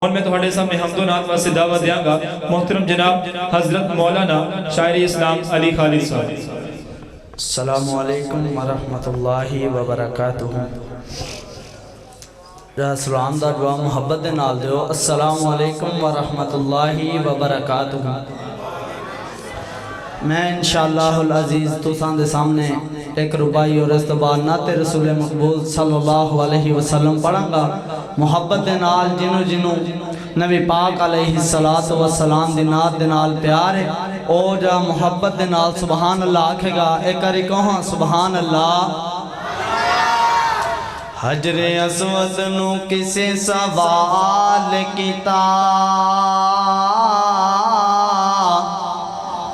اور میں تمہارے سامنے حمد و نعت واسطے دعوت دیاں گا محترم جناب حضرت مولانا شاعر اسلام علی خالد صاحب۔ السلام علیکم ورحمت اللہ وبرکاتہ۔ سلام دا دعا محبت دے نال دیو۔ السلام علیکم ورحمت اللہ وبرکاتہ۔ میں انشاءاللہ العزیز تساں دے سامنے ایک ربائی اور اس بعد نعت رسول مقبول صلی اللہ علیہ وسلم پڑھاں گا محبت دے نال جنوں جنوں نبی پاک علیہ السلام دی نعت دے نال پیار ہے او جا محبت دے نال سبحان اللہ آکھے گا۔ ایک کری کہاں سبحان اللہ۔ حجر اسود نو کسے سوال کیتا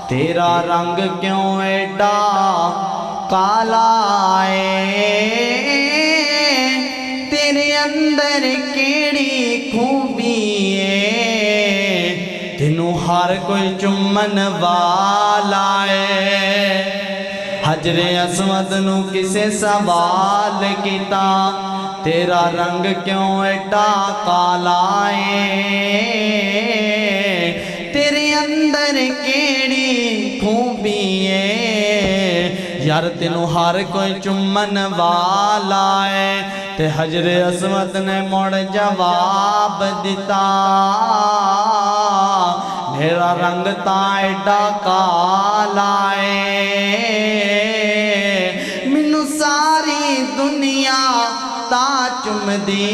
تیرا رنگ کیوں ایڈا کالا ہے، تیرے اندر کیڑی خوبی ہے، تینوں ہر کوئی چمن والا ہے۔ حجر اسود نو کسے سوال کیتا تیرا رنگ کیوں ایڈا کالا ہے، تیرے اندر کیڑی خوبی ہے، یار تینوں ہر کوئی چمن والا ہے۔ تے حجر اسود نے مڑ جواب دیتا میرا رنگ تا ایڈا کالا ہے، مینوں ساری دنیا تا چم دی،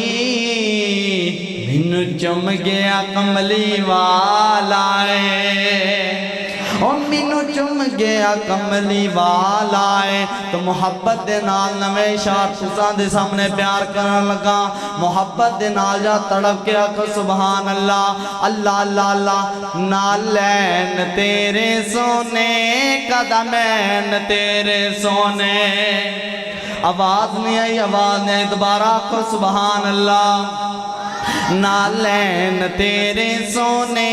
مینوں چم گیا کملی والا ہے، او مینوں چم گیا کملی والا ہے۔ تو محبت دے نال نویں شاعر تساں دے سامنے پیار کرن لگا۔ محبت دے نال جا تڑپ کے آکھو سبحان اللہ۔ اللہ اللہ اللہ۔ نالین تیرے سونے قدمین تیرے سونے، آواز نہیں آئی آواز نہیں، دوبارہ آکھو سبحان اللہ۔ نالین تیرے سونے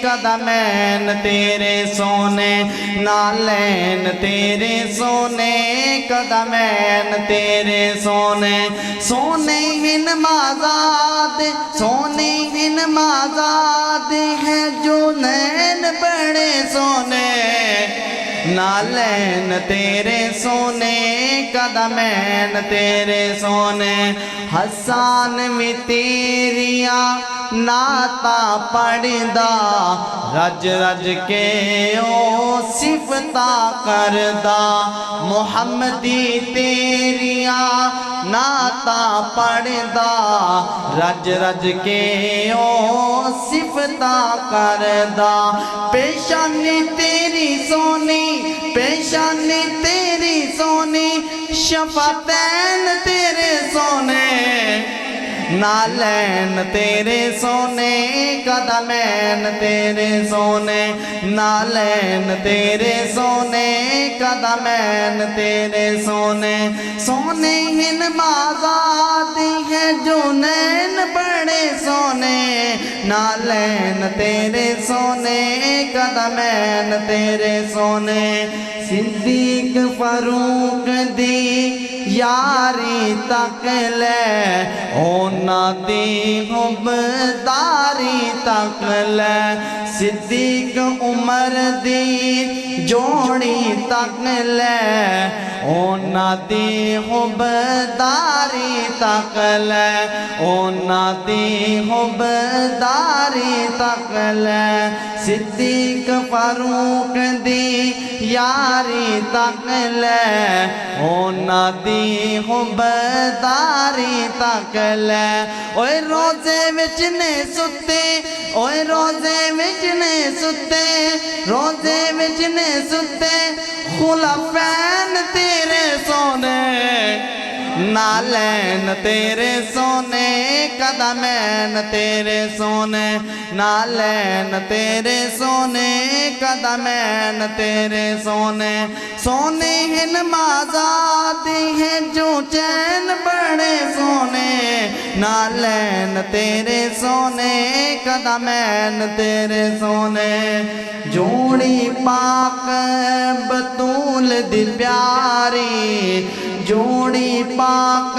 قدمین تیرے سونے، نالین تیرے سونے قدمین تیرے سونے، سونے ہن مازاد سونے ہن مازاد ہے جو نین بڑے سونے، نالین تیرے سونے قدمین تیرے سونے، حسان میں تیریاں نعتا پڑھدا رج رج کے او صفتا کردا، محمدی تیریاں نعتا پڑھدا رج رج کے او صفتا کردا، پیشانی تیری سونی پیشانی تیری سونی، شفتین تیرے سونے، نالین تیرے سونے قدمین تیرے سونے، نالین تیرے سونے قدمین تیرے سونے، سونے ہن مازاد ہے جو نین بڑے سونے، نالین تیرے سونے قدمین تیرے سونے، صدیق فاروق دی یاری تک لے اونا دی حبداری تک لے، صدیق عمر دی جوڑی تک لے اونا دی حبداری تک لے، اونا دی حبداری تک لے، صدیق فاروق دی یاری تک لے اونا دی حبداری تک لے، اوے روزے وچ نے ستے اوے روزے وچ نے ستے روزے وچ نے ستے خلفین تیرے سونے، نالین تیرے سونے قدمین تیرے سونے، نالین تیرے سونے قدمین تیرے سونے، سونے ہن مازاد ہیں جو چین بڑے سونے، نالین تیرے سونے قدمین تیرے سونے، جوڑی پاک بطول دی پیاری، جوڑی پاک